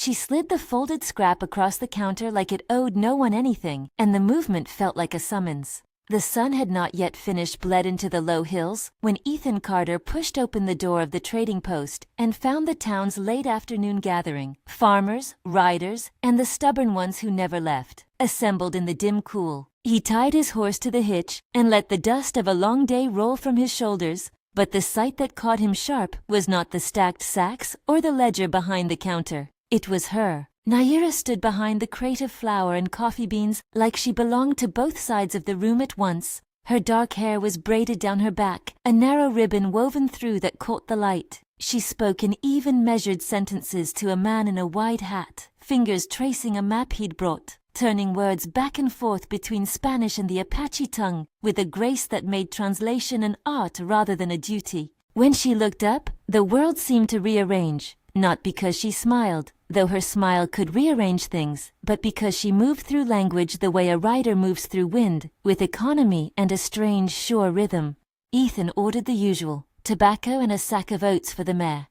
She slid the folded scrap across the counter like it owed no one anything, and the movement felt like a summons. The sun had not yet finished bled into the low hills when Ethan Carter pushed open the door of the trading post and found the town's late afternoon gathering. Farmers, riders, and the stubborn ones who never left, assembled in the dim cool. He tied his horse to the hitch and let the dust of a long day roll from his shoulders, but the sight that caught him sharp was not the stacked sacks or the ledger behind the counter. It was her. Naira stood behind the crate of flour and coffee beans like she belonged to both sides of the room at once. Her dark hair was braided down her back, a narrow ribbon woven through that caught the light. She spoke in even, measured sentences to a man in a wide hat, fingers tracing a map he'd brought, turning words back and forth between Spanish and the Apache tongue with a grace that made translation an art rather than a duty. When she looked up, the world seemed to rearrange, not because she smiled, though her smile could rearrange things, but because she moved through language the way a rider moves through wind, with economy and a strange, sure rhythm. Ethan ordered the usual, tobacco and a sack of oats for the mare.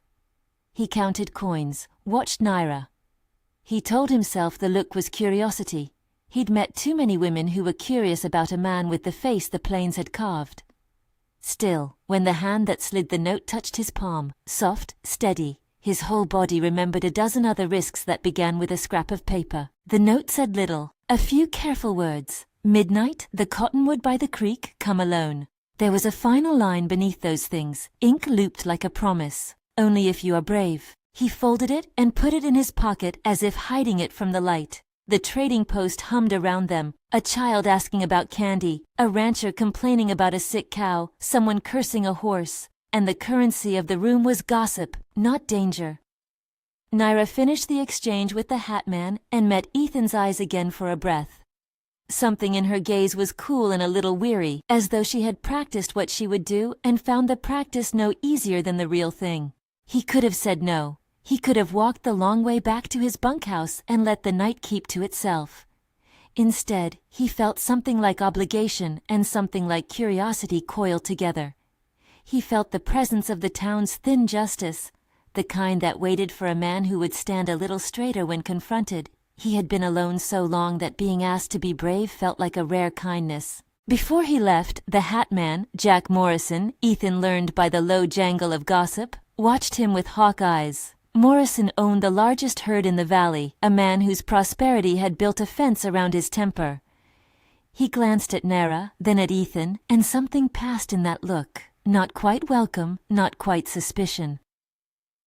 He counted coins, watched Naira. He told himself the look was curiosity. He'd met too many women who were curious about a man with the face the plains had carved. Still, when the hand that slid the note touched his palm, soft, steady, his whole body remembered a dozen other risks that began with a scrap of paper. The note said little, a few careful words. Midnight, the cottonwood by the creek, come alone. There was a final line beneath those things, ink looped like a promise. Only if you are brave. He folded it and put it in his pocket as if hiding it from the light. The trading post hummed around them, a child asking about candy, a rancher complaining about a sick cow, someone cursing a horse. And the currency of the room was gossip, not danger. Naira finished the exchange with the hat man and met Ethan's eyes again for a breath. Something in her gaze was cool and a little weary, as though she had practiced what she would do and found the practice no easier than the real thing. He could have said no. He could have walked the long way back to his bunkhouse and let the night keep to itself. Instead, he felt something like obligation and something like curiosity coiled together. He felt the presence of the town's thin justice, the kind that waited for a man who would stand a little straighter when confronted. He had been alone so long that being asked to be brave felt like a rare kindness. Before he left, the hat man, Jack Morrison, Ethan learned by the low jangle of gossip, watched him with hawk eyes. Morrison owned the largest herd in the valley, a man whose prosperity had built a fence around his temper. He glanced at Naira, then at Ethan, and something passed in that look. Not quite welcome, not quite suspicion.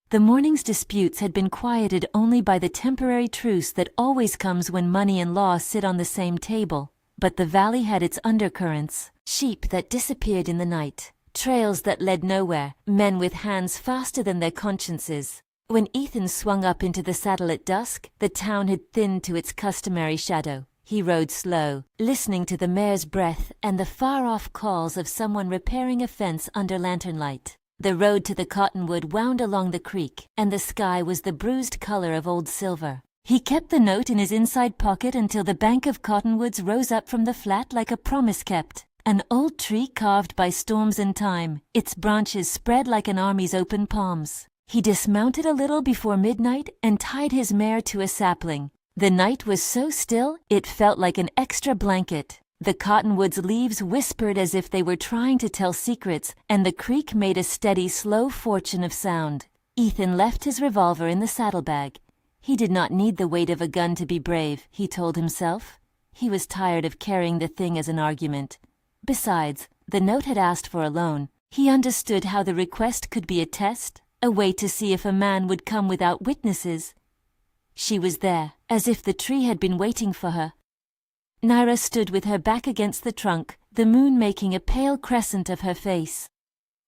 The morning's disputes had been quieted only by the temporary truce that always comes when money and law sit on the same table. But the valley had its undercurrents, sheep that disappeared in the night, trails that led nowhere, men with hands faster than their consciences. When Ethan swung up into the saddle at dusk, the town had thinned to its customary shadow. He rode slow, listening to the mare's breath and the far-off calls of someone repairing a fence under lantern light. The road to the cottonwood wound along the creek, and the sky was the bruised color of old silver. He kept the note in his inside pocket until the bank of cottonwoods rose up from the flat like a promise kept. An old tree carved by storms and time, its branches spread like an army's open palms. He dismounted a little before midnight and tied his mare to a sapling. The night was so still, it felt like an extra blanket. The cottonwood's leaves whispered as if they were trying to tell secrets, and the creek made a steady, slow fortune of sound. Ethan left his revolver in the saddlebag. He did not need the weight of a gun to be brave, he told himself. He was tired of carrying the thing as an argument. Besides, the note had asked for a loan. He understood how the request could be a test, a way to see if a man would come without witnesses. She was there, as if the tree had been waiting for her. Naira stood with her back against the trunk, the moon making a pale crescent of her face.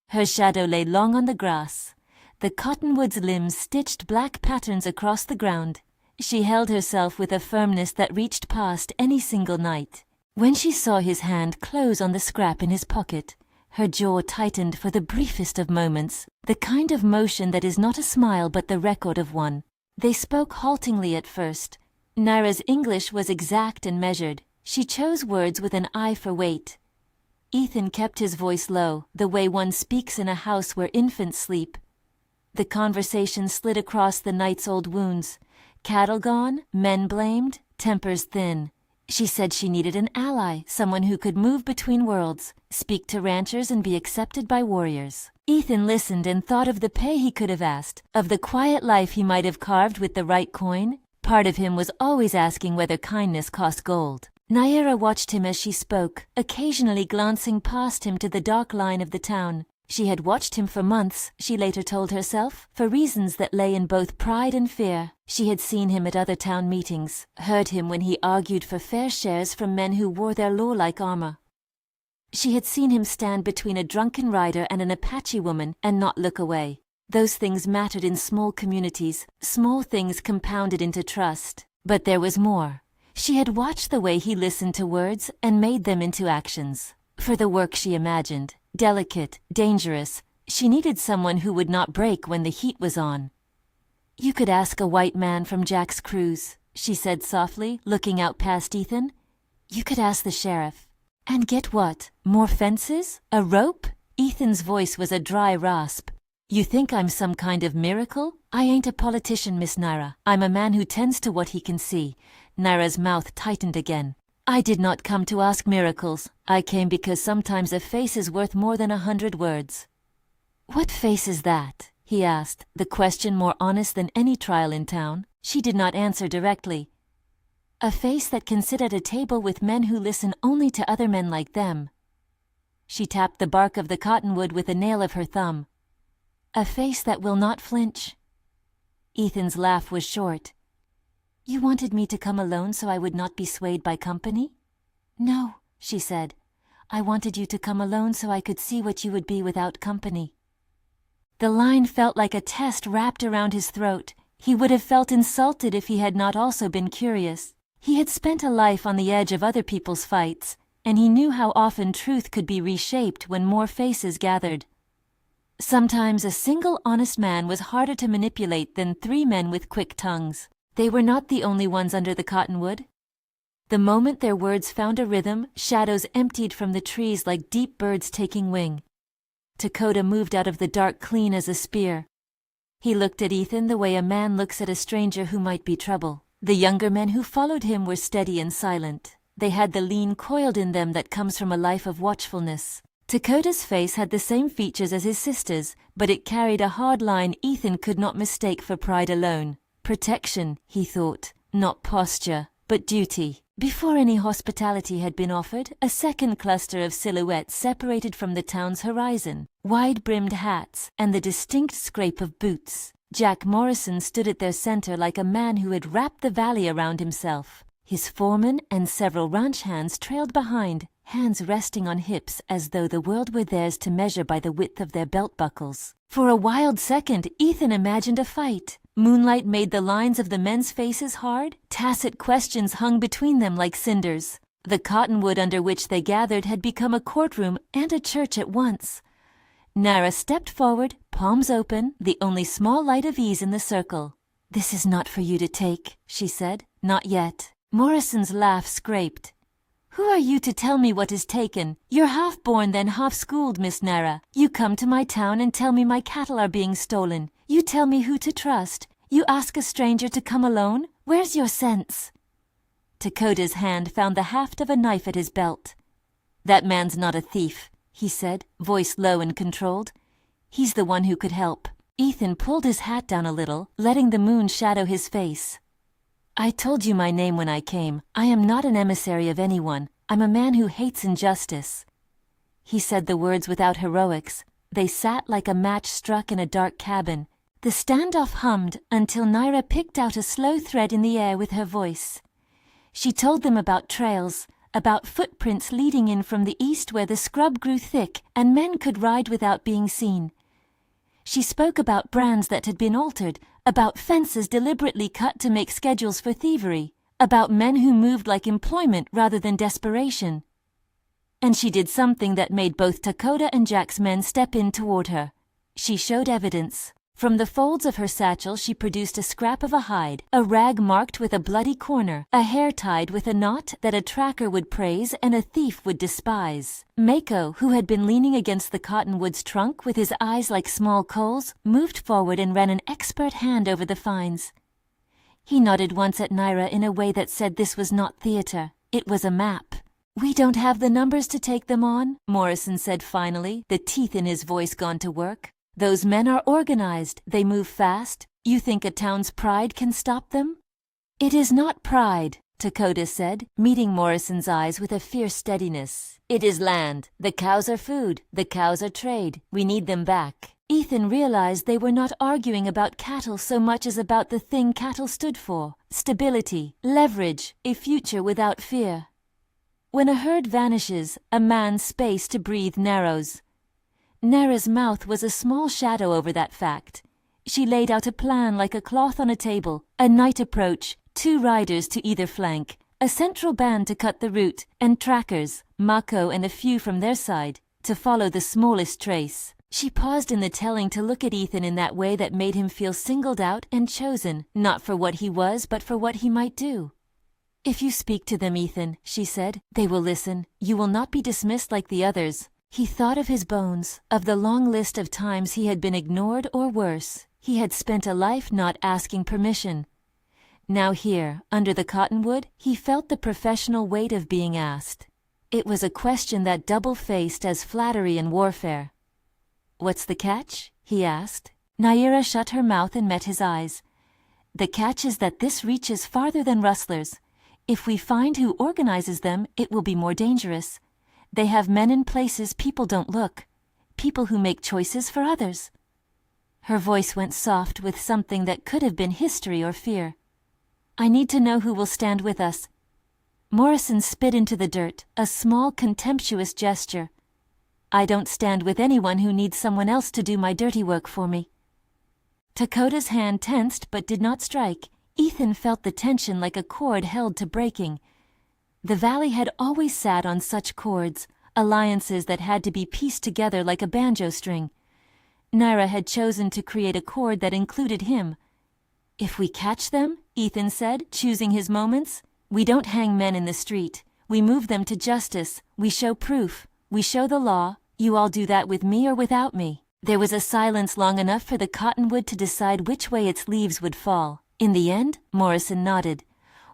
Her shadow lay long on the grass. The cottonwood's limbs stitched black patterns across the ground. She held herself with a firmness that reached past any single night. When she saw his hand close on the scrap in his pocket, her jaw tightened for the briefest of moments, the kind of motion that is not a smile but the record of one. They spoke haltingly at first. Naira's English was exact and measured. She chose words with an eye for weight. Ethan kept his voice low, the way one speaks in a house where infants sleep. The conversation slid across the night's old wounds, Cattle gone, men blamed, tempers thin. She said she needed an ally, someone who could move between worlds, speak to ranchers and be accepted by warriors. Ethan listened and thought of the pay he could have asked, of the quiet life he might have carved with the right coin. Part of him was always asking whether kindness cost gold. Naira watched him as she spoke, occasionally glancing past him to the dark line of the town. She had watched him for months, she later told herself, for reasons that lay in both pride and fear. She had seen him at other town meetings, heard him when he argued for fair shares from men who wore their law-like armor. She had seen him stand between a drunken rider and an Apache woman and not look away. Those things mattered in small communities, small things compounded into trust. But there was more. She had watched the way he listened to words and made them into actions. For the work she imagined, delicate, dangerous, she needed someone who would not break when the heat was on. "You could ask a white man from Jack's cruise," she said softly, looking out past Ethan. "You could ask the sheriff." "And get what? More fences? A rope?" Ethan's voice was a dry rasp. "You think I'm some kind of miracle? I ain't a politician, Miss Naira. I'm a man who tends to what he can see." Naira's mouth tightened again. "I did not come to ask miracles. I came because sometimes a face is worth more than 100 words." "What face is that?" he asked, the question more honest than any trial in town. She did not answer directly. "A face that can sit at a table with men who listen only to other men like them." She tapped the bark of the cottonwood with the nail of her thumb. "A face that will not flinch." Ethan's laugh was short. "You wanted me to come alone so I would not be swayed by company?" "No," she said. "I wanted you to come alone so I could see what you would be without company." The line felt like a test wrapped around his throat. He would have felt insulted if he had not also been curious. He had spent a life on the edge of other people's fights, and he knew how often truth could be reshaped when more faces gathered. Sometimes a single honest man was harder to manipulate than 3 men with quick tongues. They were not the only ones under the cottonwood. The moment their words found a rhythm, shadows emptied from the trees like deep birds taking wing. Dakota moved out of the dark clean as a spear. He looked at Ethan the way a man looks at a stranger who might be trouble. The younger men who followed him were steady and silent. They had the lean coiled in them that comes from a life of watchfulness. Dakota's face had the same features as his sister's, but it carried a hard line Ethan could not mistake for pride alone. Protection, he thought, not posture, but duty. Before any hospitality had been offered, a second cluster of silhouettes separated from the town's horizon, wide-brimmed hats and the distinct scrape of boots. Jack Morrison stood at their center like a man who had wrapped the valley around himself. His foreman and several ranch hands trailed behind, hands resting on hips as though the world were theirs to measure by the width of their belt buckles. For a wild second, Ethan imagined a fight. Moonlight made the lines of the men's faces hard. Tacit questions hung between them like cinders. The cottonwood under which they gathered had become a courtroom and a church at once. Naira stepped forward, palms open, the only small light of ease in the circle. "This is not for you to take," she said. "Not yet." Morrison's laugh scraped. "Who are you to tell me what is taken? You're half-born then half-schooled, Miss Naira. You come to my town and tell me my cattle are being stolen. You tell me who to trust. You ask a stranger to come alone? Where's your sense?" Dakota's hand found the haft of a knife at his belt. "That man's not a thief," he said, voice low and controlled. "He's the one who could help." Ethan pulled his hat down a little, letting the moon shadow his face. "I told you my name when I came. I am not an emissary of anyone. I'm a man who hates injustice." He said the words without heroics. They sat like a match struck in a dark cabin. The standoff hummed until Naira picked out a slow thread in the air with her voice. She told them about trails, about footprints leading in from the east where the scrub grew thick and men could ride without being seen. She spoke about brands that had been altered, about fences deliberately cut to make schedules for thievery, about men who moved like employment rather than desperation. And she did something that made both Dakota and Jack's men step in toward her. She showed evidence. From the folds of her satchel she produced a scrap of a hide, a rag marked with a bloody corner, a hair tied with a knot that a tracker would praise and a thief would despise. Mako, who had been leaning against the cottonwood's trunk with his eyes like small coals, moved forward and ran an expert hand over the finds. He nodded once at Naira in a way that said this was not theater, it was a map. "We don't have the numbers to take them on," Morrison said finally, the teeth in his voice gone to work. "Those men are organized, they move fast. You think a town's pride can stop them?" "It is not pride," Dakota said, meeting Morrison's eyes with a fierce steadiness. "It is land. The cows are food. The cows are trade. We need them back." Ethan realized they were not arguing about cattle so much as about the thing cattle stood for: stability, leverage, a future without fear. When a herd vanishes, a man's space to breathe narrows. Naira's mouth was a small shadow over that fact. She laid out a plan like a cloth on a table: a night approach, 2 riders to either flank, a central band to cut the route, and trackers, Mako and a few from their side, to follow the smallest trace. She paused in the telling to look at Ethan in that way that made him feel singled out and chosen, not for what he was but for what he might do. "If you speak to them, Ethan," she said, "they will listen. You will not be dismissed like the others." He thought of his bones, of the long list of times he had been ignored or worse. He had spent a life not asking permission. Now here, under the cottonwood, he felt the professional weight of being asked. It was a question that double-faced as flattery and warfare. "What's the catch?" he asked. Naira shut her mouth and met his eyes. "The catch is that this reaches farther than rustlers. If we find who organizes them, it will be more dangerous. They have men in places people don't look. People who make choices for others." Her voice went soft with something that could have been history or fear. "I need to know who will stand with us." Morrison spit into the dirt, a small contemptuous gesture. "I don't stand with anyone who needs someone else to do my dirty work for me." Dakota's hand tensed but did not strike. Ethan felt the tension like a cord held to breaking. The valley had always sat on such cords, alliances that had to be pieced together like a banjo string. Naira had chosen to create a cord that included him. "If we catch them," Ethan said, choosing his moments, "we don't hang men in the street. We move them to justice. We show proof. We show the law. You all do that with me or without me." There was a silence long enough for the cottonwood to decide which way its leaves would fall. In the end, Morrison nodded.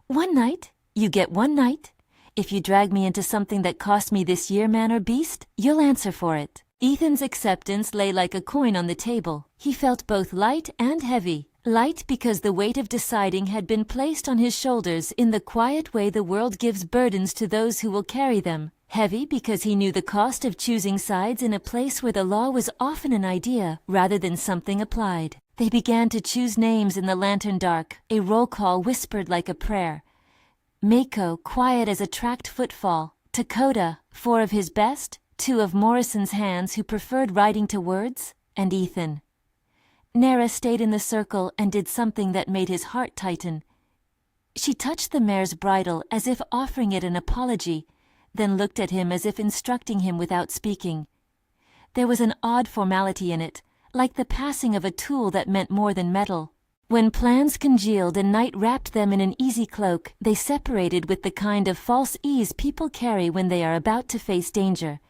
"One night. You get one night. If you drag me into something that cost me this year, man or beast, you'll answer for it." Ethan's acceptance lay like a coin on the table. He felt both light and heavy. Light because the weight of deciding had been placed on his shoulders in the quiet way the world gives burdens to those who will carry them. Heavy because he knew the cost of choosing sides in a place where the law was often an idea rather than something applied. They began to choose names in the lantern dark, a roll call whispered like a prayer. Mako, quiet as a tracked footfall. Dakota, 4 of his best, 2 of Morrison's hands who preferred writing to words, and Ethan. Naira stayed in the circle and did something that made his heart tighten. She touched the mare's bridle as if offering it an apology, then looked at him as if instructing him without speaking. There was an odd formality in it, like the passing of a tool that meant more than metal. When plans congealed and night wrapped them in an easy cloak, they separated with the kind of false ease people carry when they are about to face danger.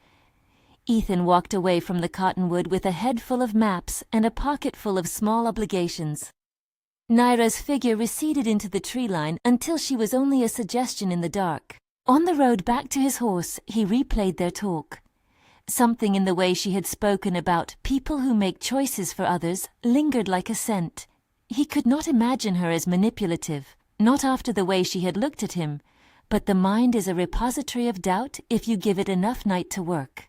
Ethan walked away from the cottonwood with a head full of maps and a pocket full of small obligations. Naira's figure receded into the tree line until she was only a suggestion in the dark. On the road back to his horse, he replayed their talk. Something in the way she had spoken about people who make choices for others lingered like a scent. He could not imagine her as manipulative, not after the way she had looked at him, but the mind is a repository of doubt if you give it enough night to work.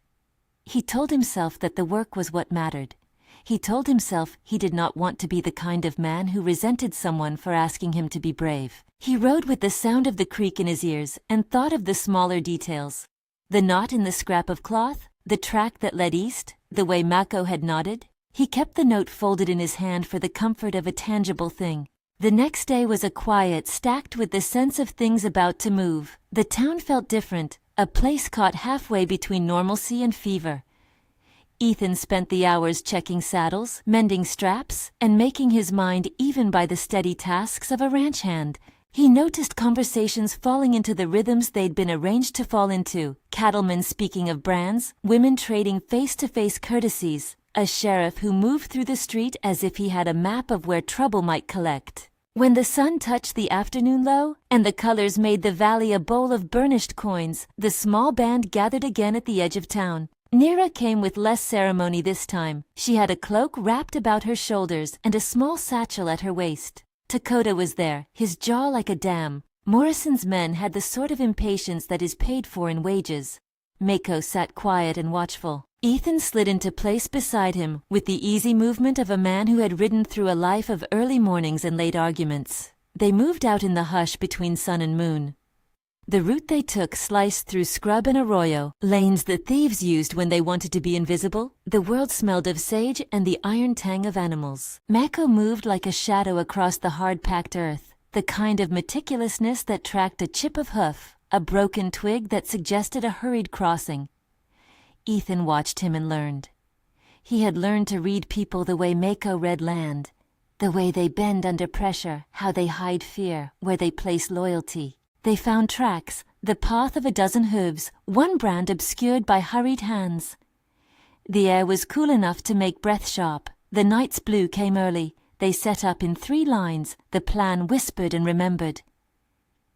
He told himself that the work was what mattered. He told himself he did not want to be the kind of man who resented someone for asking him to be brave. He rode with the sound of the creek in his ears and thought of the smaller details. The knot in the scrap of cloth, the track that led east, the way Mako had nodded. He kept the note folded in his hand for the comfort of a tangible thing. The next day was a quiet stacked with the sense of things about to move. The town felt different, a place caught halfway between normalcy and fever. Ethan spent the hours checking saddles, mending straps, and making his mind even by the steady tasks of a ranch hand. He noticed conversations falling into the rhythms they'd been arranged to fall into, cattlemen speaking of brands, women trading face-to-face courtesies, a sheriff who moved through the street as if he had a map of where trouble might collect. When the sun touched the afternoon low, and the colors made the valley a bowl of burnished coins, the small band gathered again at the edge of town. Naira came with less ceremony this time. She had a cloak wrapped about her shoulders and a small satchel at her waist. Dakota was there, his jaw like a dam. Morrison's men had the sort of impatience that is paid for in wages. Mako sat quiet and watchful. Ethan slid into place beside him, with the easy movement of a man who had ridden through a life of early mornings and late arguments. They moved out in the hush between sun and moon. The route they took sliced through scrub and arroyo, lanes that thieves used when they wanted to be invisible. The world smelled of sage and the iron tang of animals. Mako moved like a shadow across the hard-packed earth, the kind of meticulousness that tracked a chip of hoof, a broken twig that suggested a hurried crossing. Ethan watched him and learned. He had learned to read people the way Mako read land, the way they bend under pressure, how they hide fear, where they place loyalty. They found tracks, the path of a dozen hooves, one brand obscured by hurried hands. The air was cool enough to make breath sharp. The night's blue came early. They set up in 3 lines, the plan whispered and remembered.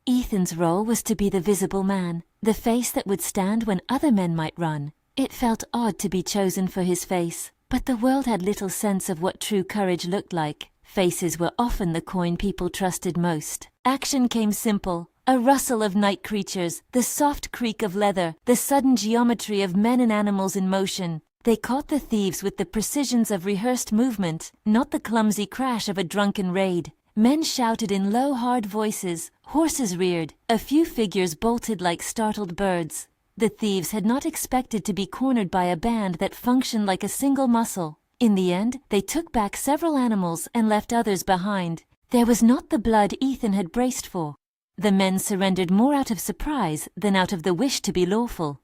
Ethan's role was to be the visible man, the face that would stand when other men might run. It felt odd to be chosen for his face, but the world had little sense of what true courage looked like. Faces were often the coin people trusted most. Action came simple, a rustle of night creatures, the soft creak of leather, the sudden geometry of men and animals in motion. They caught the thieves with the precisions of rehearsed movement, not the clumsy crash of a drunken raid. Men shouted in low, hard voices, horses reared, a few figures bolted like startled birds. The thieves had not expected to be cornered by a band that functioned like a single muscle. In the end, they took back several animals and left others behind. There was not the blood Ethan had braced for. The men surrendered more out of surprise than out of the wish to be lawful.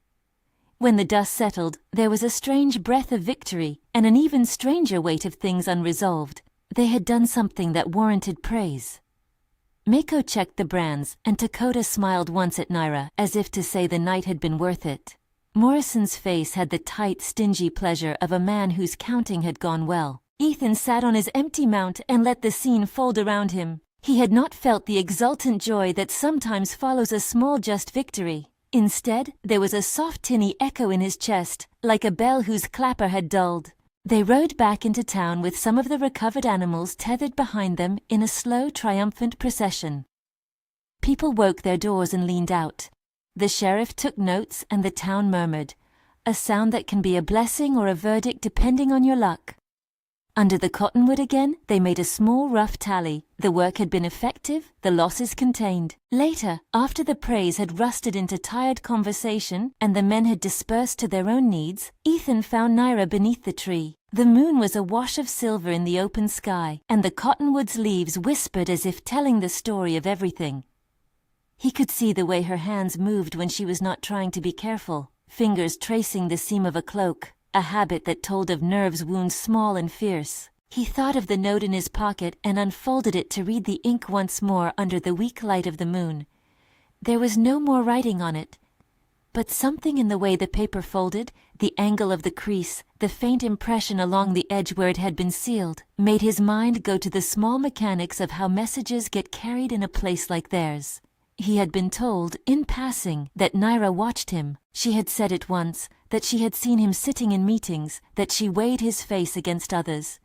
When the dust settled, there was a strange breath of victory and an even stranger weight of things unresolved. They had done something that warranted praise. Mako checked the brands, and Dakota smiled once at Naira, as if to say the night had been worth it. Morrison's face had the tight, stingy pleasure of a man whose counting had gone well. Ethan sat on his empty mount and let the scene fold around him. He had not felt the exultant joy that sometimes follows a small just victory. Instead, there was a soft tinny echo in his chest, like a bell whose clapper had dulled. They rode back into town with some of the recovered animals tethered behind them in a slow, triumphant procession. People woke their doors and leaned out. The sheriff took notes and the town murmured, a sound that can be a blessing or a verdict depending on your luck. Under the cottonwood again, they made a small rough tally. The work had been effective, the losses contained. Later, after the praise had rusted into tired conversation and the men had dispersed to their own needs, Ethan found Naira beneath the tree. The moon was a wash of silver in the open sky, and the cottonwood's leaves whispered as if telling the story of everything. He could see the way her hands moved when she was not trying to be careful, fingers tracing the seam of a cloak. A habit that told of nerves wounds small and fierce. He thought of the note in his pocket and unfolded it to read the ink once more under the weak light of the moon. There was no more writing on it, but something in the way the paper folded, the angle of the crease, the faint impression along the edge where it had been sealed, made his mind go to the small mechanics of how messages get carried in a place like theirs. He had been told, in passing, that Naira watched him. She had said it once, that she had seen him sitting in meetings, that she weighed his face against others.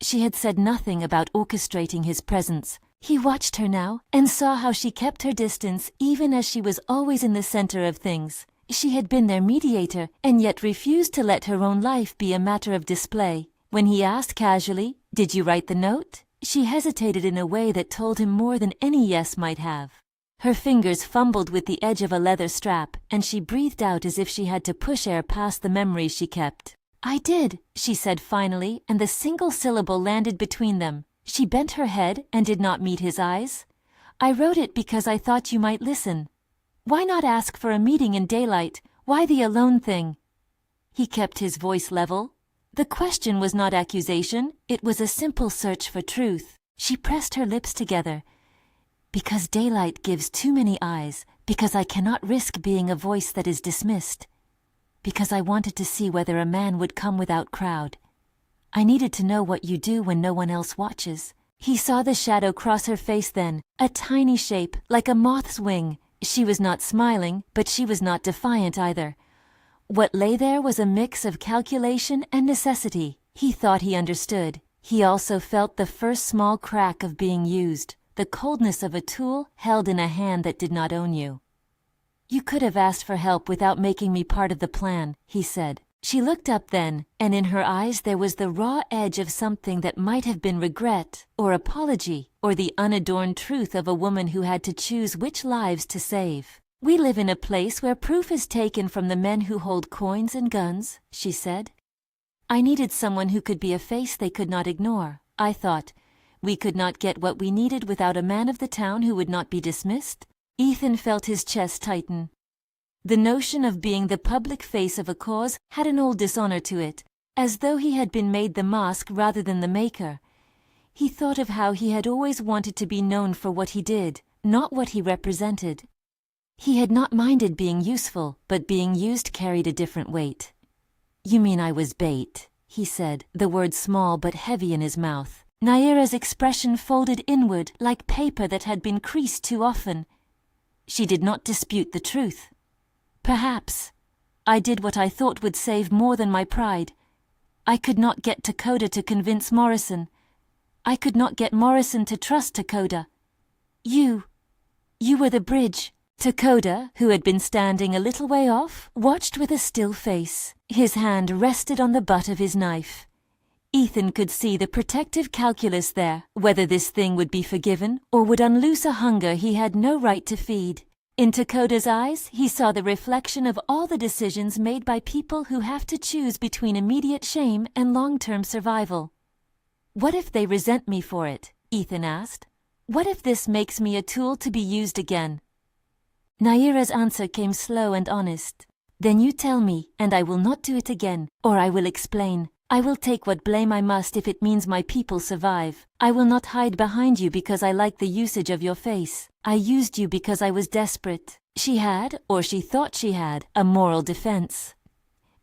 She had said nothing about orchestrating his presence. He watched her now, and saw how she kept her distance even as she was always in the center of things. She had been their mediator, and yet refused to let her own life be a matter of display. When he asked casually, "Did you write the note?" she hesitated in a way that told him more than any yes might have. Her fingers fumbled with the edge of a leather strap, and she breathed out as if she had to push air past the memories she kept. "I did," she said finally, and the single syllable landed between them. She bent her head and did not meet his eyes. "I wrote it because I thought you might listen. Why not ask for a meeting in daylight? Why the alone thing?" He kept his voice level. The question was not accusation, it was a simple search for truth. She pressed her lips together. "Because daylight gives too many eyes, because I cannot risk being a voice that is dismissed. Because I wanted to see whether a man would come without crowd. I needed to know what you do when no one else watches. He saw the shadow cross her face then, a tiny shape, like a moth's wing. She was not smiling, but she was not defiant either. What lay there was a mix of calculation and necessity. He thought he understood. He also felt the first small crack of being used, the coldness of a tool held in a hand that did not own you. "You could have asked for help without making me part of the plan," he said. She looked up then, and in her eyes there was the raw edge of something that might have been regret, or apology, or the unadorned truth of a woman who had to choose which lives to save. "We live in a place where proof is taken from the men who hold coins and guns," she said. "I needed someone who could be a face they could not ignore. I thought, we could not get what we needed without a man of the town who would not be dismissed." Ethan felt his chest tighten. The notion of being the public face of a cause had an old dishonor to it, as though he had been made the mask rather than the maker. He thought of how he had always wanted to be known for what he did, not what he represented. He had not minded being useful, but being used carried a different weight. "You mean I was bait," he said, the word small but heavy in his mouth. Naira's expression folded inward like paper that had been creased too often. She did not dispute the truth. "Perhaps. I did what I thought would save more than my pride. I could not get Dakota to convince Morrison. I could not get Morrison to trust Dakota. You were the bridge." Dakota, who had been standing a little way off, watched with a still face. His hand rested on the butt of his knife. Ethan could see the protective calculus there, whether this thing would be forgiven or would unloose a hunger he had no right to feed. In Dakota's eyes, he saw the reflection of all the decisions made by people who have to choose between immediate shame and long-term survival. "What if they resent me for it?" Ethan asked. "What if this makes me a tool to be used again?" Naira's answer came slow and honest. "Then you tell me, and I will not do it again, or I will explain. I will take what blame I must if it means my people survive. I will not hide behind you because I like the usage of your face. I used you because I was desperate." She had, or she thought she had, a moral defense.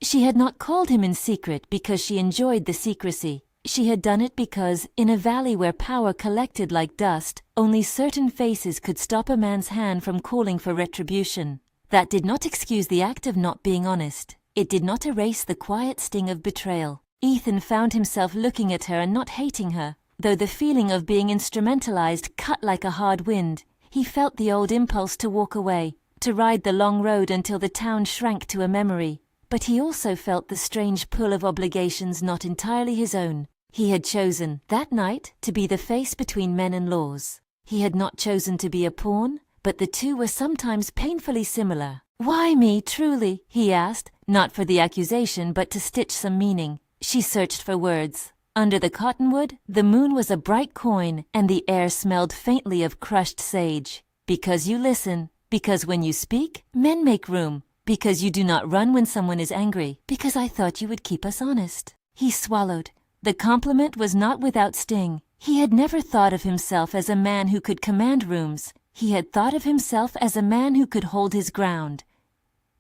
She had not called him in secret because she enjoyed the secrecy. She had done it because, in a valley where power collected like dust, only certain faces could stop a man's hand from calling for retribution. That did not excuse the act of not being honest. It did not erase the quiet sting of betrayal. Ethan found himself looking at her and not hating her. Though the feeling of being instrumentalized cut like a hard wind, he felt the old impulse to walk away, to ride the long road until the town shrank to a memory. But he also felt the strange pull of obligations not entirely his own. He had chosen, that night, to be the face between men and laws. He had not chosen to be a pawn, but the two were sometimes painfully similar. "Why me, truly?" he asked, not for the accusation but to stitch some meaning. She searched for words. Under the cottonwood, the moon was a bright coin, and the air smelled faintly of crushed sage. "Because you listen. Because when you speak, men make room. Because you do not run when someone is angry. Because I thought you would keep us honest." He swallowed. The compliment was not without sting. He had never thought of himself as a man who could command rooms. He had thought of himself as a man who could hold his ground.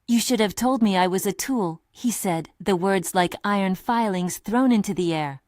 "You should have told me I was a tool," he said, the words like iron filings thrown into the air.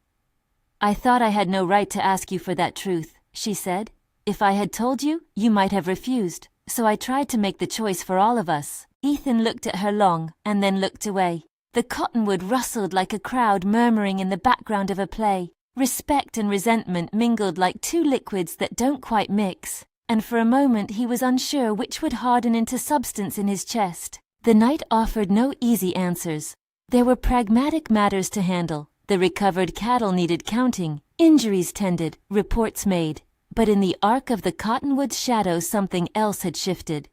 "I thought I had no right to ask you for that truth," she said. "If I had told you, you might have refused. So I tried to make the choice for all of us." Ethan looked at her long, and then looked away. The cottonwood rustled like a crowd murmuring in the background of a play. Respect and resentment mingled like two liquids that don't quite mix, and for a moment he was unsure which would harden into substance in his chest. The night offered no easy answers. There were pragmatic matters to handle. The recovered cattle needed counting, injuries tended, reports made. But in the arc of the cottonwood's shadow something else had shifted.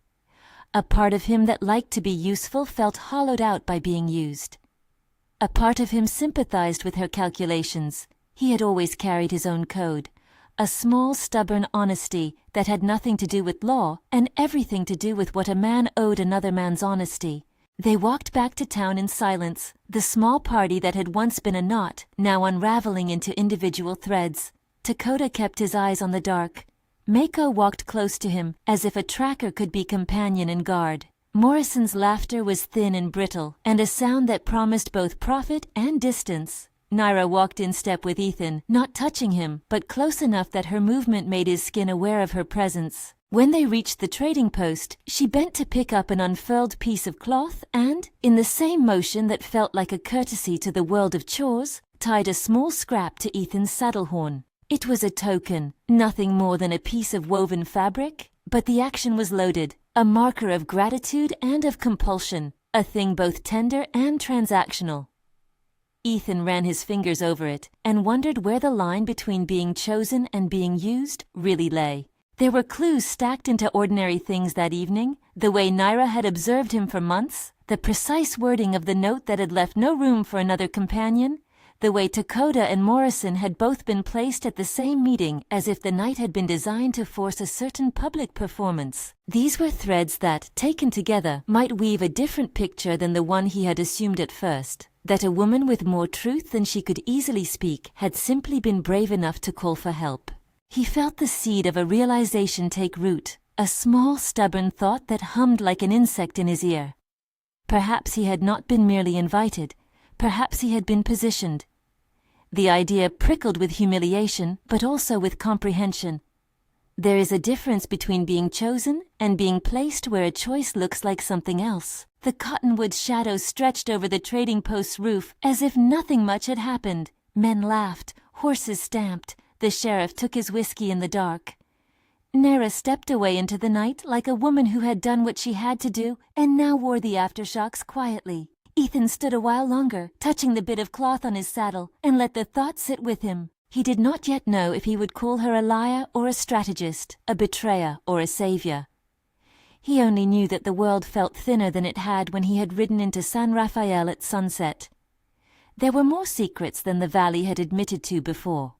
A part of him that liked to be useful felt hollowed out by being used. A part of him sympathized with her calculations. He had always carried his own code. A small, stubborn honesty that had nothing to do with law and everything to do with what a man owed another man's honesty. They walked back to town in silence, the small party that had once been a knot, now unraveling into individual threads. Dakota kept his eyes on the dark. Mako walked close to him, as if a tracker could be companion and guard. Morrison's laughter was thin and brittle, and a sound that promised both profit and distance. Naira walked in step with Ethan, not touching him, but close enough that her movement made his skin aware of her presence. When they reached the trading post, she bent to pick up an unfurled piece of cloth and, in the same motion that felt like a courtesy to the world of chores, tied a small scrap to Ethan's saddle horn. It was a token, nothing more than a piece of woven fabric, but the action was loaded, a marker of gratitude and of compulsion, a thing both tender and transactional. Ethan ran his fingers over it and wondered where the line between being chosen and being used really lay. There were clues stacked into ordinary things that evening, the way Naira had observed him for months, the precise wording of the note that had left no room for another companion, the way Dakota and Morrison had both been placed at the same meeting as if the night had been designed to force a certain public performance. These were threads that, taken together, might weave a different picture than the one he had assumed at first. That a woman with more truth than she could easily speak had simply been brave enough to call for help. He felt the seed of a realization take root, a small, stubborn thought that hummed like an insect in his ear. Perhaps he had not been merely invited, perhaps he had been positioned. The idea prickled with humiliation, but also with comprehension. There is a difference between being chosen and being placed where a choice looks like something else. The cottonwood shadows stretched over the trading post's roof as if nothing much had happened. Men laughed, horses stamped, the sheriff took his whiskey in the dark. Naira stepped away into the night like a woman who had done what she had to do and now wore the aftershocks quietly. Ethan stood a while longer, touching the bit of cloth on his saddle, and let the thought sit with him. He did not yet know if he would call her a liar or a strategist, a betrayer or a savior. He only knew that the world felt thinner than it had when he had ridden into San Rafael at sunset. There were more secrets than the valley had admitted to before.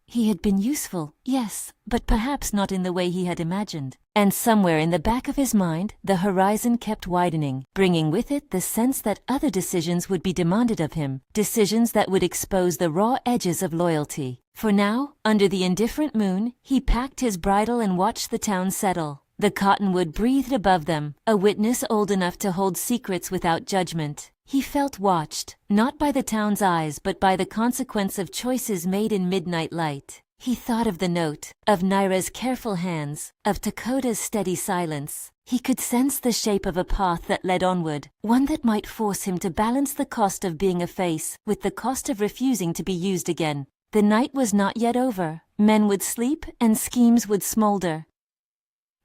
He had been useful, yes, but perhaps not in the way he had imagined. And somewhere in the back of his mind, the horizon kept widening, bringing with it the sense that other decisions would be demanded of him, decisions that would expose the raw edges of loyalty. For now, under the indifferent moon, he packed his bridle and watched the town settle. The cottonwood breathed above them, a witness old enough to hold secrets without judgment. He felt watched, not by the town's eyes but by the consequence of choices made in midnight light. He thought of the note, of Naira's careful hands, of Dakota's steady silence. He could sense the shape of a path that led onward, one that might force him to balance the cost of being a face with the cost of refusing to be used again. The night was not yet over. Men would sleep and schemes would smolder.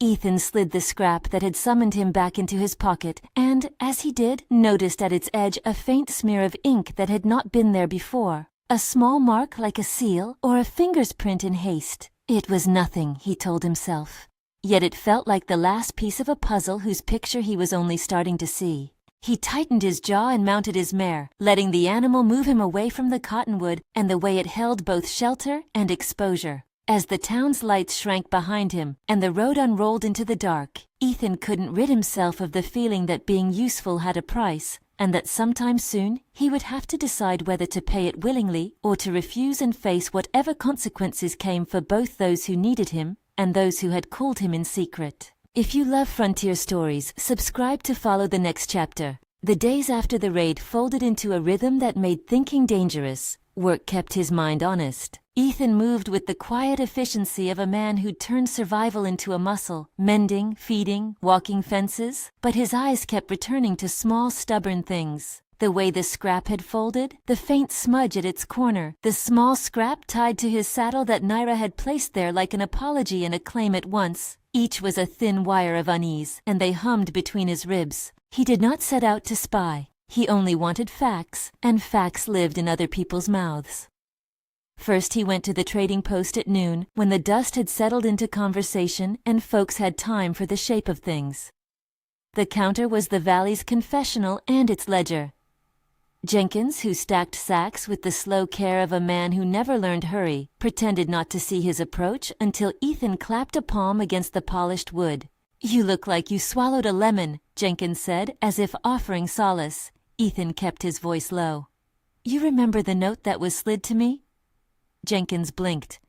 Ethan slid the scrap that had summoned him back into his pocket and, as he did, noticed at its edge a faint smear of ink that had not been there before. A small mark like a seal or a finger's print in haste. It was nothing, he told himself. Yet it felt like the last piece of a puzzle whose picture he was only starting to see. He tightened his jaw and mounted his mare, letting the animal move him away from the cottonwood and the way it held both shelter and exposure. As the town's lights shrank behind him and the road unrolled into the dark, Ethan couldn't rid himself of the feeling that being useful had a price, and that sometime soon he would have to decide whether to pay it willingly or to refuse and face whatever consequences came for both those who needed him and those who had called him in secret. If you love frontier stories, subscribe to follow the next chapter. The days after the raid folded into a rhythm that made thinking dangerous. Work kept his mind honest. Ethan moved with the quiet efficiency of a man who'd turned survival into a muscle, mending, feeding, walking fences, but his eyes kept returning to small, stubborn things. The way the scrap had folded, the faint smudge at its corner, the small scrap tied to his saddle that Naira had placed there like an apology and a claim at once. Each was a thin wire of unease, and they hummed between his ribs. He did not set out to spy. He only wanted facts, and facts lived in other people's mouths. First he went to the trading post at noon, when the dust had settled into conversation and folks had time for the shape of things. The counter was the valley's confessional and its ledger. Jenkins, who stacked sacks with the slow care of a man who never learned hurry, pretended not to see his approach until Ethan clapped a palm against the polished wood. "You look like you swallowed a lemon," Jenkins said, as if offering solace. Ethan kept his voice low. "You remember the note that was slid to me?" Jenkins blinked.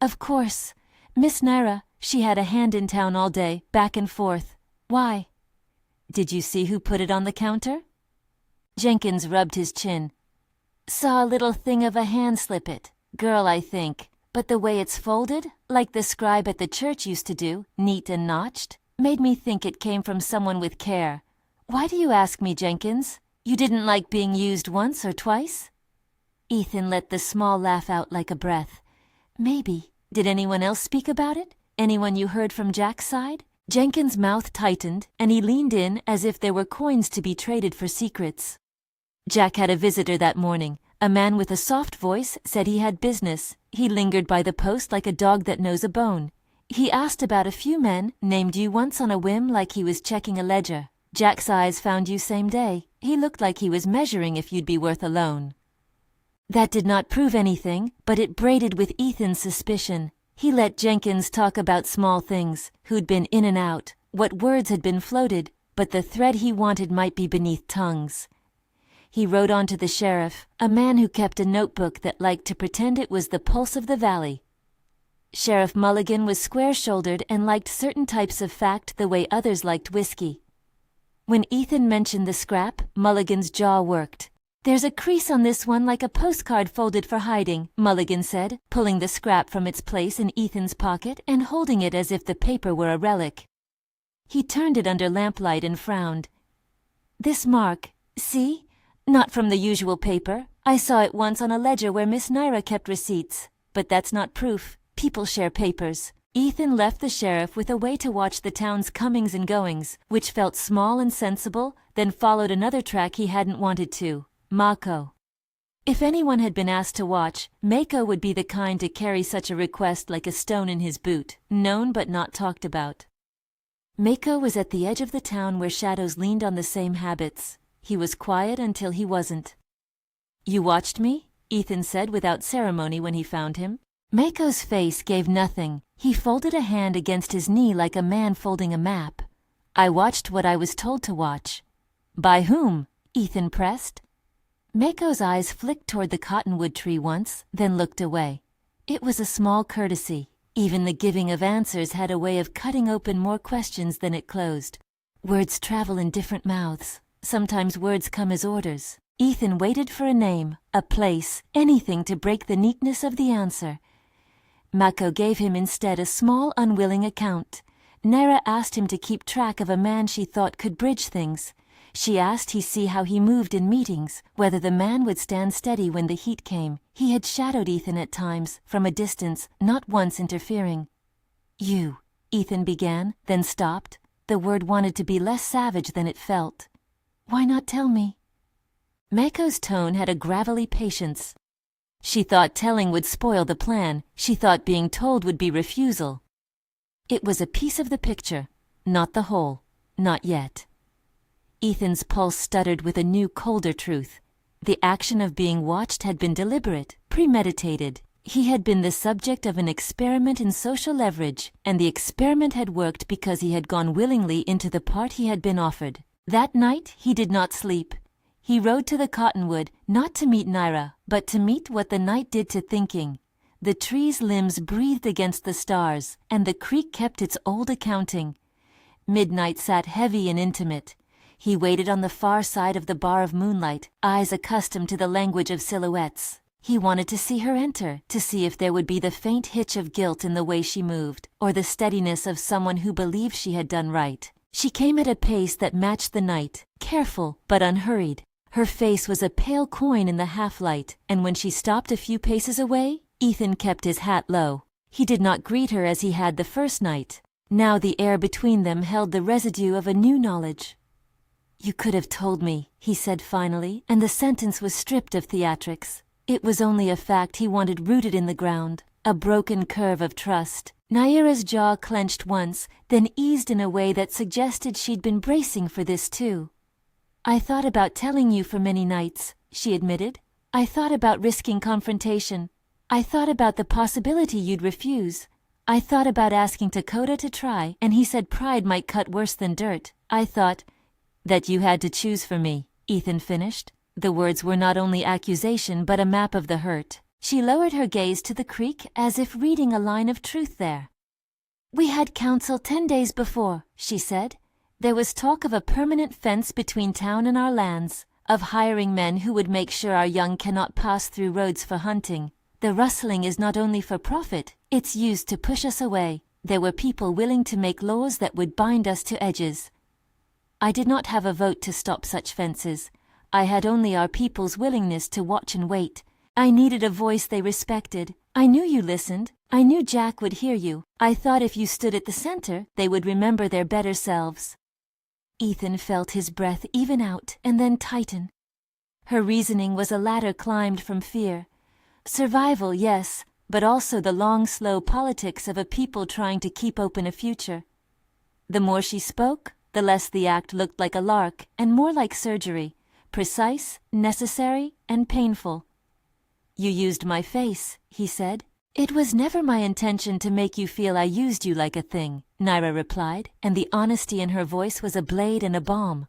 "Of course. Miss Naira, she had a hand in town all day, back and forth. Why?" "Did you see who put it on the counter?" Jenkins rubbed his chin. Saw a little thing of a hand slip it. Girl, I think. But the way it's folded, like the scribe at the church used to do, neat and notched, made me think it came from someone with care. Why do you ask me, Jenkins? You didn't like being used once or twice? Ethan let the small laugh out like a breath. Maybe. Did anyone else speak about it? Anyone you heard from Jack's side? Jenkins' mouth tightened, and he leaned in as if there were coins to be traded for secrets. Jack had a visitor that morning. A man with a soft voice said he had business. He lingered by the post like a dog that knows a bone. He asked about a few men, named you once on a whim like he was checking a ledger. Jack's eyes found you same day. He looked like he was measuring if you'd be worth a loan. That did not prove anything, but it braided with Ethan's suspicion. He let Jenkins talk about small things, who'd been in and out, what words had been floated, but the thread he wanted might be beneath tongues. He wrote on to the sheriff, a man who kept a notebook that liked to pretend it was the pulse of the valley. Sheriff Mulligan was square-shouldered and liked certain types of fact the way others liked whiskey. When Ethan mentioned the scrap, Mulligan's jaw worked. There's a crease on this one like a postcard folded for hiding, Mulligan said, pulling the scrap from its place in Ethan's pocket and holding it as if the paper were a relic. He turned it under lamplight and frowned. This mark, see? Not from the usual paper. I saw it once on a ledger where Miss Naira kept receipts. But that's not proof. People share papers. Ethan left the sheriff with a way to watch the town's comings and goings, which felt small and sensible, then followed another track he hadn't wanted to. Mako. If anyone had been asked to watch, Mako would be the kind to carry such a request like a stone in his boot, known but not talked about. Mako was at the edge of the town where shadows leaned on the same habits. He was quiet until he wasn't. You watched me? Ethan said without ceremony when he found him. Mako's face gave nothing. He folded a hand against his knee like a man folding a map. I watched what I was told to watch. By whom? Ethan pressed. Mako's eyes flicked toward the cottonwood tree once, then looked away. It was a small courtesy. Even the giving of answers had a way of cutting open more questions than it closed. Words travel in different mouths. Sometimes words come as orders. Ethan waited for a name, a place, anything to break the neatness of the answer. Mako gave him instead a small, unwilling account. Naira asked him to keep track of a man she thought could bridge things. She asked he see how he moved in meetings, whether the man would stand steady when the heat came. He had shadowed Ethan at times, from a distance, not once interfering. You, Ethan began, then stopped. The word wanted to be less savage than it felt. Why not tell me? Mako's tone had a gravelly patience. She thought telling would spoil the plan. She thought being told would be refusal. It was a piece of the picture, not the whole, not yet. Ethan's pulse stuttered with a new, colder truth. The action of being watched had been deliberate, premeditated. He had been the subject of an experiment in social leverage, and the experiment had worked because he had gone willingly into the part he had been offered. That night he did not sleep. He rode to the cottonwood, not to meet Naira, but to meet what the night did to thinking. The tree's limbs breathed against the stars, and the creek kept its old accounting. Midnight sat heavy and intimate. He waited on the far side of the bar of moonlight, eyes accustomed to the language of silhouettes. He wanted to see her enter, to see if there would be the faint hitch of guilt in the way she moved, or the steadiness of someone who believed she had done right. She came at a pace that matched the night, careful but unhurried. Her face was a pale coin in the half-light, and when she stopped a few paces away, Ethan kept his hat low. He did not greet her as he had the first night. Now the air between them held the residue of a new knowledge. You could have told me, he said finally, and the sentence was stripped of theatrics. It was only a fact he wanted rooted in the ground, a broken curve of trust. Naira's jaw clenched once, then eased in a way that suggested she'd been bracing for this too. I thought about telling you for many nights, she admitted. I thought about risking confrontation. I thought about the possibility you'd refuse. I thought about asking Dakota to try, and he said pride might cut worse than dirt. I thought that you had to choose for me, Ethan finished. The words were not only accusation but a map of the hurt. She lowered her gaze to the creek as if reading a line of truth there. We had counsel 10 days before, she said. There was talk of a permanent fence between town and our lands. of hiring men who would make sure our young cannot pass through roads for hunting. The rustling is not only for profit, it's used to push us away. There were people willing to make laws that would bind us to edges. I did not have a vote to stop such fences. I had only our people's willingness to watch and wait. I needed a voice they respected. I knew you listened. I knew Jack would hear you. I thought if you stood at the center, they would remember their better selves. Ethan felt his breath even out and then tighten. Her reasoning was a ladder climbed from fear. Survival, yes, but also the long, slow politics of a people trying to keep open a future. The more she spoke, the less the act looked like a lark and more like surgery, precise, necessary, and painful. You used my face, he said. It was never my intention to make you feel I used you like a thing, Naira replied, and the honesty in her voice was a blade and a balm.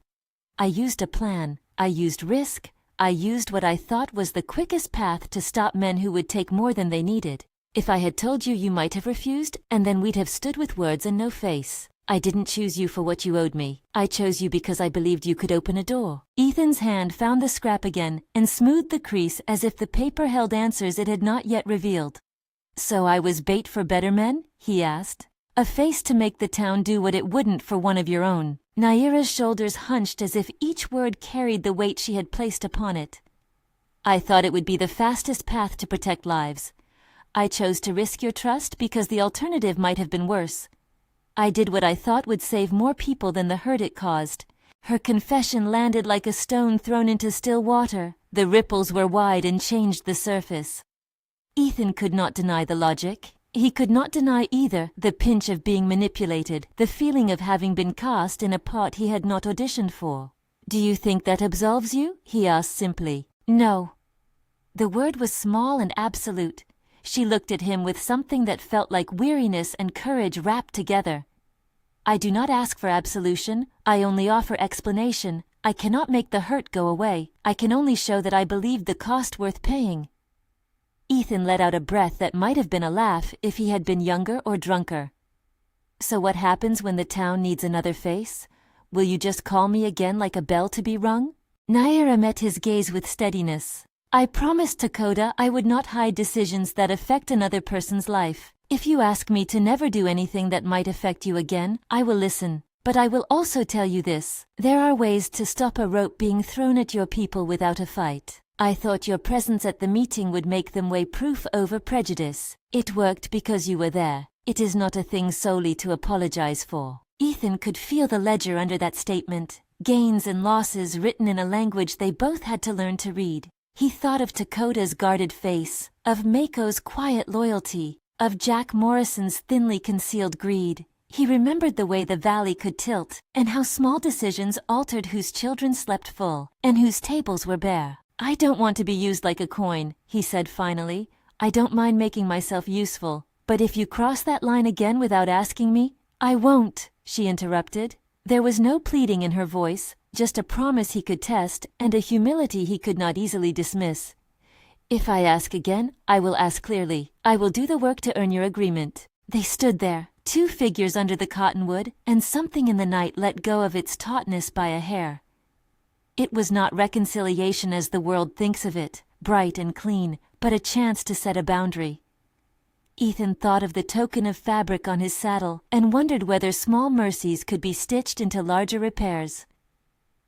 I used a plan. I used risk. I used what I thought was the quickest path to stop men who would take more than they needed. If I had told you, you might have refused, and then we'd have stood with words and no face. I didn't choose you for what you owed me. I chose you because I believed you could open a door. Ethan's hand found the scrap again and smoothed the crease as if the paper held answers it had not yet revealed. So I was bait for better men? He asked. A face to make the town do what it wouldn't for one of your own. Naira's shoulders hunched as if each word carried the weight she had placed upon it. I thought it would be the fastest path to protect lives. I chose to risk your trust because the alternative might have been worse. I did what I thought would save more people than the hurt it caused. Her confession landed like a stone thrown into still water. The ripples were wide and changed the surface. Ethan could not deny the logic. He could not deny either the pinch of being manipulated, the feeling of having been cast in a part he had not auditioned for. Do you think that absolves you? He asked simply. No. The word was small and absolute. She looked at him with something that felt like weariness and courage wrapped together. I do not ask for absolution. I only offer explanation. I cannot make the hurt go away. I can only show that I believed the cost worth paying. Ethan let out a breath that might have been a laugh if he had been younger or drunker. So what happens when the town needs another face? Will you just call me again like a bell to be rung? Naira met his gaze with steadiness. I promised Dakota I would not hide decisions that affect another person's life. If you ask me to never do anything that might affect you again, I will listen. But I will also tell you this. There are ways to stop a rope being thrown at your people without a fight. I thought your presence at the meeting would make them weigh proof over prejudice. It worked because you were there. It is not a thing solely to apologize for. Ethan could feel the ledger under that statement. Gains and losses written in a language they both had to learn to read. He thought of Dakota's guarded face, of Mako's quiet loyalty, of Jack Morrison's thinly concealed greed. He remembered the way the valley could tilt, and how small decisions altered whose children slept full, and whose tables were bare. I don't want to be used like a coin, he said finally. I don't mind making myself useful, but if you cross that line again without asking me, I won't, she interrupted. There was no pleading in her voice, just a promise he could test and a humility he could not easily dismiss. If I ask again, I will ask clearly. I will do the work to earn your agreement. They stood there, two figures under the cottonwood, and something in the night let go of its tautness by a hair. It was not reconciliation as the world thinks of it, bright and clean, but a chance to set a boundary. Ethan thought of the token of fabric on his saddle and wondered whether small mercies could be stitched into larger repairs.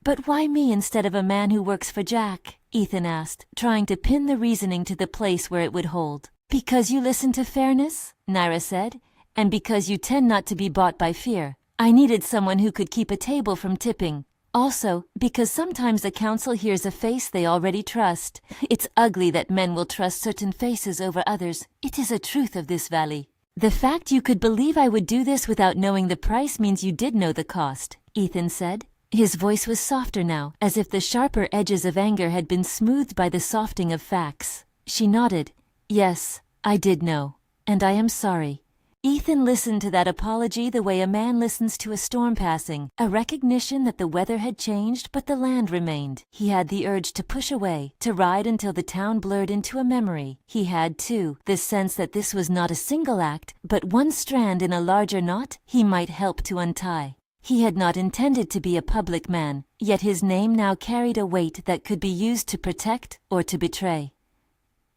But why me instead of a man who works for Jack? Ethan asked, trying to pin the reasoning to the place where it would hold. Because you listen to fairness, Naira said, and because you tend not to be bought by fear. I needed someone who could keep a table from tipping. Also, because sometimes the council hears a face they already trust. It's ugly that men will trust certain faces over others. It is a truth of this valley. The fact you could believe I would do this without knowing the price means you did know the cost, Ethan said. His voice was softer now, as if the sharper edges of anger had been smoothed by the softening of facts. She nodded. Yes, I did know. And I am sorry. Ethan listened to that apology the way a man listens to a storm passing, a recognition that the weather had changed but the land remained. He had the urge to push away, to ride until the town blurred into a memory. He had, too, the sense that this was not a single act, but one strand in a larger knot he might help to untie. He had not intended to be a public man, yet his name now carried a weight that could be used to protect or to betray.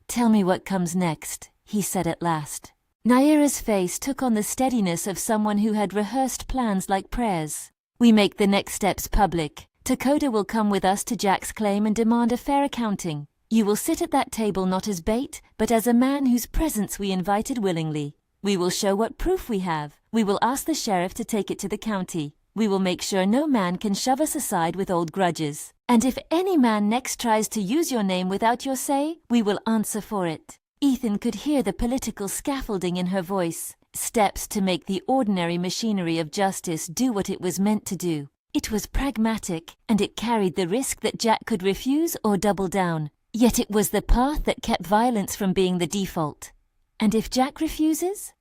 "Tell me what comes next," he said at last. Naira's face took on the steadiness of someone who had rehearsed plans like prayers. "We make the next steps public. Dakota will come with us to Jack's claim and demand a fair accounting. You will sit at that table not as bait, but as a man whose presence we invited willingly. We will show what proof we have. We will ask the sheriff to take it to the county. We will make sure no man can shove us aside with old grudges. And if any man next tries to use your name without your say, we will answer for it." Ethan could hear the political scaffolding in her voice, steps to make the ordinary machinery of justice do what it was meant to do. It was pragmatic, and it carried the risk that Jack could refuse or double down. Yet it was the path that kept violence from being the default. "And if Jack refuses?"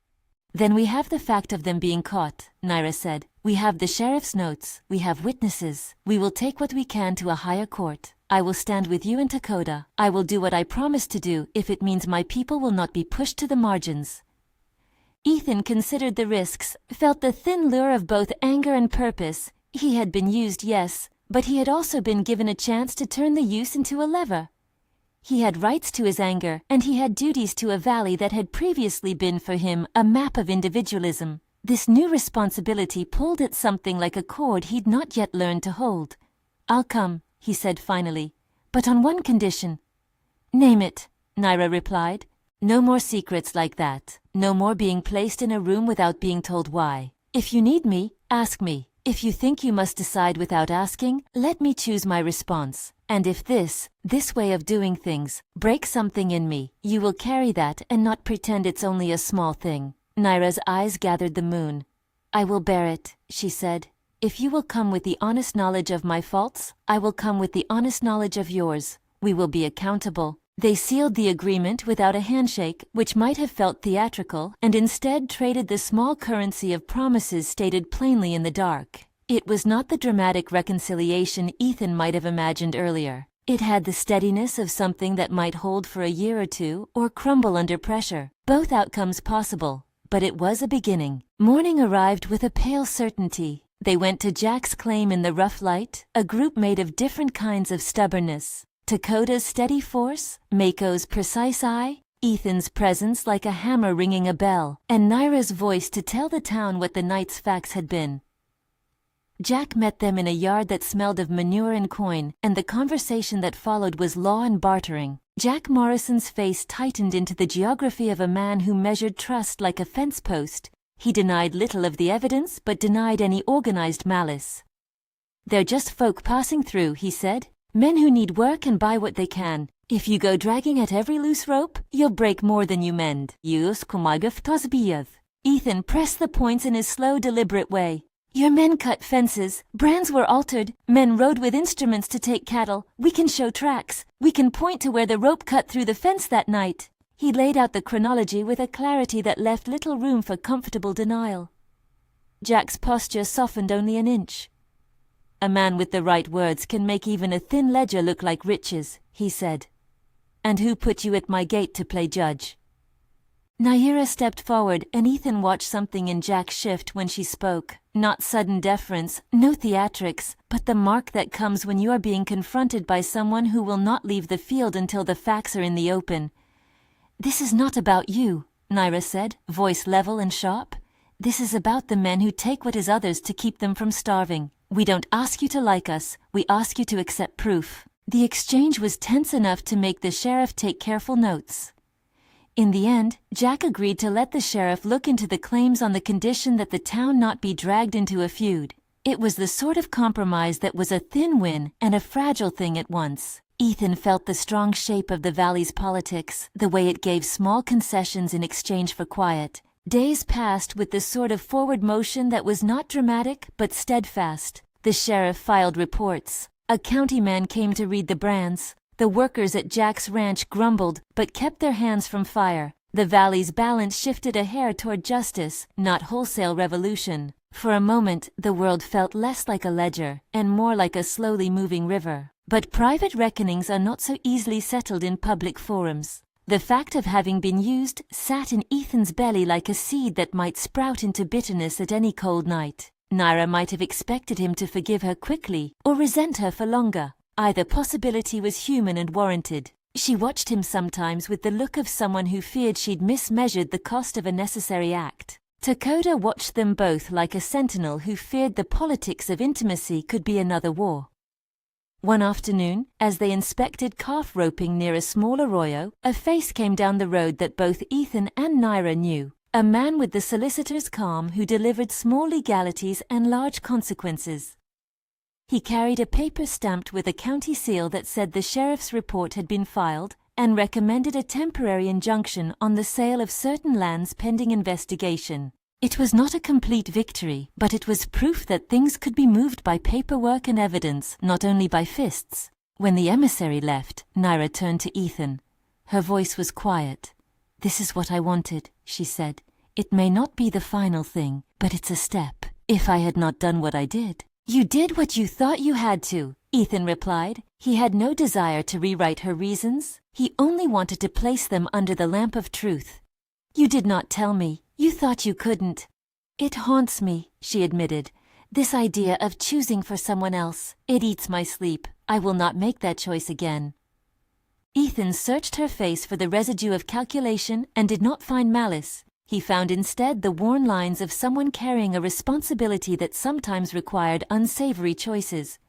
"Then we have the fact of them being caught," Naira said. "We have the sheriff's notes. We have witnesses. We will take what we can to a higher court. I will stand with you and Dakota. I will do what I promised to do if it means my people will not be pushed to the margins." Ethan considered the risks, felt the thin lure of both anger and purpose. He had been used, yes, but he had also been given a chance to turn the use into a lever. He had rights to his anger, and he had duties to a valley that had previously been for him a map of individualism. This new responsibility pulled at something like a cord he'd not yet learned to hold. "I'll come," he said finally, "but on one condition." "Name it," Naira replied. "No more secrets like that. No more being placed in a room without being told why. If you need me, ask me. If you think you must decide without asking, let me choose my response. And if this way of doing things, breaks something in me, you will carry that and not pretend it's only a small thing." Naira's eyes gathered the moon. "I will bear it," she said. "If you will come with the honest knowledge of my faults, I will come with the honest knowledge of yours. We will be accountable." They sealed the agreement without a handshake, which might have felt theatrical, and instead traded the small currency of promises stated plainly in the dark. It was not the dramatic reconciliation Ethan might have imagined earlier. It had the steadiness of something that might hold for a year or two or crumble under pressure. Both outcomes possible, but it was a beginning. Morning arrived with a pale certainty. They went to Jack's claim in the rough light, a group made of different kinds of stubbornness. Dakota's steady force, Mako's precise eye, Ethan's presence like a hammer ringing a bell, and Naira's voice to tell the town what the night's facts had been. Jack met them in a yard that smelled of manure and coin, and the conversation that followed was law and bartering. Jack Morrison's face tightened into the geography of a man who measured trust like a fence post. He denied little of the evidence, but denied any organized malice. "They're just folk passing through," he said. "Men who need work and buy what they can. If you go dragging at every loose rope, you'll break more than you mend." Ethan pressed the points in his slow, deliberate way. "Your men cut fences, brands were altered, men rode with instruments to take cattle. We can show tracks. We can point to where the rope cut through the fence that night." He laid out the chronology with a clarity that left little room for comfortable denial. Jack's posture softened only an inch. "A man with the right words can make even a thin ledger look like riches," he said. "And who put you at my gate to play judge?" Naira stepped forward, and Ethan watched something in Jack shift when she spoke. Not sudden deference, no theatrics, but the mark that comes when you are being confronted by someone who will not leave the field until the facts are in the open. "This is not about you," Naira said, voice level and sharp. "This is about the men who take what is others to keep them from starving. We don't ask you to like us, we ask you to accept proof." The exchange was tense enough to make the sheriff take careful notes. In the end, Jack agreed to let the sheriff look into the claims on the condition that the town not be dragged into a feud. It was the sort of compromise that was a thin win and a fragile thing at once. Ethan felt the strong shape of the valley's politics, the way it gave small concessions in exchange for quiet. Days passed with the sort of forward motion that was not dramatic but steadfast. The sheriff filed reports. A county man came to read the brands. The workers at Jack's ranch grumbled but kept their hands from fire. The valley's balance shifted a hair toward justice, not wholesale revolution. For a moment, the world felt less like a ledger and more like a slowly moving river. But private reckonings are not so easily settled in public forums. The fact of having been used sat in Ethan's belly like a seed that might sprout into bitterness at any cold night. Naira might have expected him to forgive her quickly or resent her for longer. Either possibility was human and warranted. She watched him sometimes with the look of someone who feared she'd mismeasured the cost of a necessary act. Dakota watched them both like a sentinel who feared the politics of intimacy could be another war. One afternoon, as they inspected calf roping near a small arroyo, a face came down the road that both Ethan and Naira knew. A man with the solicitor's calm who delivered small legalities and large consequences. He carried a paper stamped with a county seal that said the sheriff's report had been filed and recommended a temporary injunction on the sale of certain lands pending investigation. It was not a complete victory, but it was proof that things could be moved by paperwork and evidence, not only by fists. When the emissary left, Naira turned to Ethan. Her voice was quiet. "This is what I wanted," she said. "It may not be the final thing, but it's a step. If I had not done what I did." "You did what you thought you had to," Ethan replied. He had no desire to rewrite her reasons. He only wanted to place them under the lamp of truth. "You did not tell me. You thought you couldn't." "It haunts me," she admitted. "This idea of choosing for someone else. It eats my sleep. I will not make that choice again." Ethan searched her face for the residue of calculation and did not find malice. He found instead the worn lines of someone carrying a responsibility that sometimes required unsavory choices.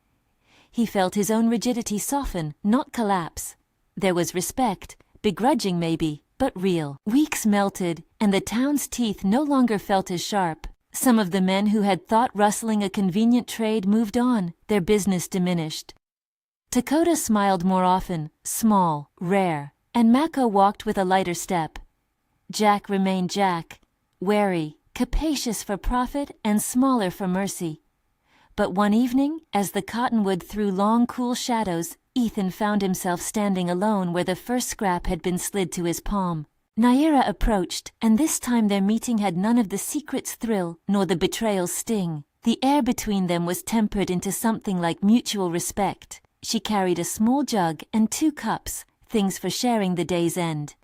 He felt his own rigidity soften, not collapse. There was respect, begrudging maybe, but real. Weeks melted, and the town's teeth no longer felt as sharp. Some of the men who had thought rustling a convenient trade moved on, their business diminished. Dakota smiled more often, small, rare, and Mako walked with a lighter step. Jack remained Jack, wary, capacious for profit and smaller for mercy. But one evening, as the cottonwood threw long cool shadows, Ethan found himself standing alone where the first scrap had been slid to his palm. Naira approached, and this time their meeting had none of the secret's thrill nor the betrayal's sting. The air between them was tempered into something like mutual respect. She carried a small jug and 2 cups, things for sharing the day's end.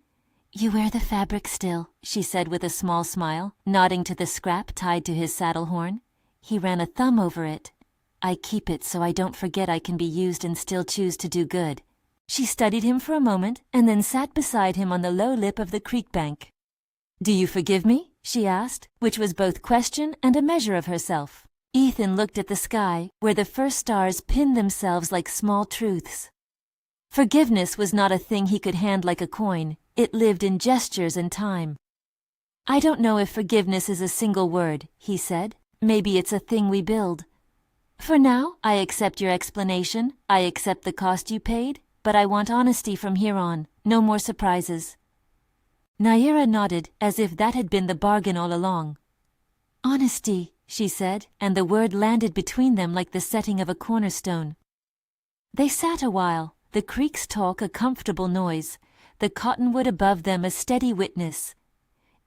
"You wear the fabric still," she said with a small smile, nodding to the scrap tied to his saddle horn. He ran a thumb over it. "I keep it so I don't forget I can be used and still choose to do good." She studied him for a moment and then sat beside him on the low lip of the creek bank. "Do you forgive me?" she asked, which was both question and a measure of herself. Ethan looked at the sky, where the first stars pinned themselves like small truths. Forgiveness was not a thing he could hand like a coin. It lived in gestures and time. "I don't know if forgiveness is a single word," he said. "Maybe it's a thing we build. For now, I accept your explanation. I accept the cost you paid, but I want honesty from here on. No more surprises." Naira nodded, as if that had been the bargain all along. "Honesty," she said, and the word landed between them like the setting of a cornerstone. They sat a while, the creek's talk a comfortable noise, the cottonwood above them a steady witness.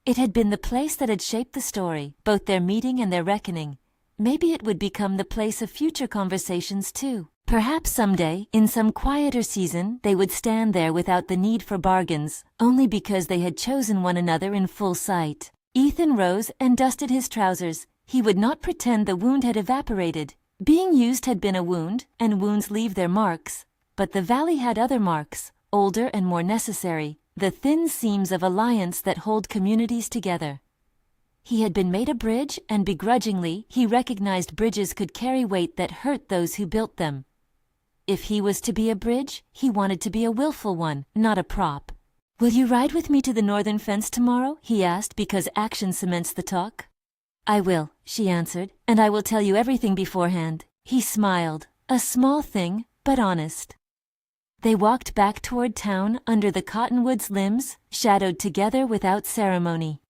It had been the place that had shaped the story, both their meeting and their reckoning. Maybe it would become the place of future conversations too. Perhaps someday, in some quieter season, they would stand there without the need for bargains, only because they had chosen one another in full sight. Ethan rose and dusted his trousers. He would not pretend the wound had evaporated. Being used had been a wound, and wounds leave their marks. But the valley had other marks, older and more necessary, the thin seams of alliance that hold communities together. He had been made a bridge, and begrudgingly he recognized bridges could carry weight that hurt those who built them. If he was to be a bridge, he wanted to be a willful one, not a prop. "Will you ride with me to the northern fence tomorrow?" he asked, because action cements the talk. "I will," she answered, "and I will tell you everything beforehand." He smiled, a small thing, but honest. They walked back toward town under the cottonwood's limbs, shadowed together without ceremony.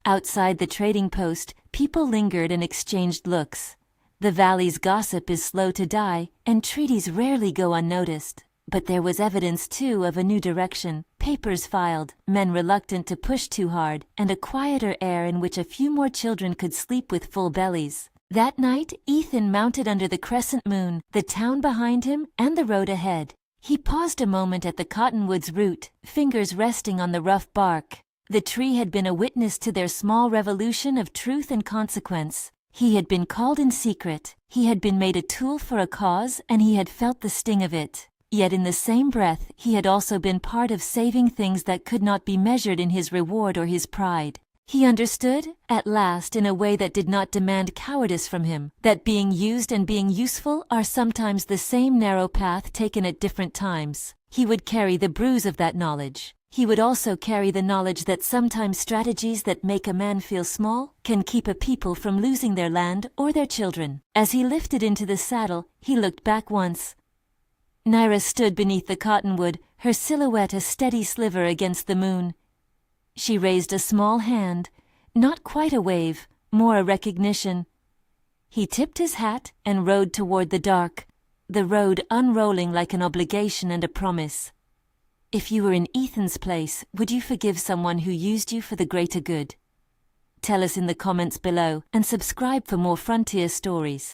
Outside the trading post, people lingered and exchanged looks. The valley's gossip is slow to die, and treaties rarely go unnoticed. But there was evidence, too, of a new direction, papers filed, men reluctant to push too hard, and a quieter air in which a few more children could sleep with full bellies. That night, Ethan mounted under the crescent moon, the town behind him and the road ahead. He paused a moment at the cottonwood's root, fingers resting on the rough bark. The tree had been a witness to their small revolution of truth and consequence. He had been called in secret, he had been made a tool for a cause, and he had felt the sting of it. Yet in the same breath he had also been part of saving things that could not be measured in his reward or his pride. He understood, at last, in a way that did not demand cowardice from him, that being used and being useful are sometimes the same narrow path taken at different times. He would carry the bruise of that knowledge. He would also carry the knowledge that sometimes strategies that make a man feel small can keep a people from losing their land or their children. As he lifted into the saddle, he looked back once. Naira stood beneath the cottonwood, her silhouette a steady sliver against the moon. She raised a small hand, not quite a wave, more a recognition. He tipped his hat and rode toward the dark, the road unrolling like an obligation and a promise. If you were in Ethan's place, would you forgive someone who used you for the greater good? Tell us in the comments below and subscribe for more Frontier stories.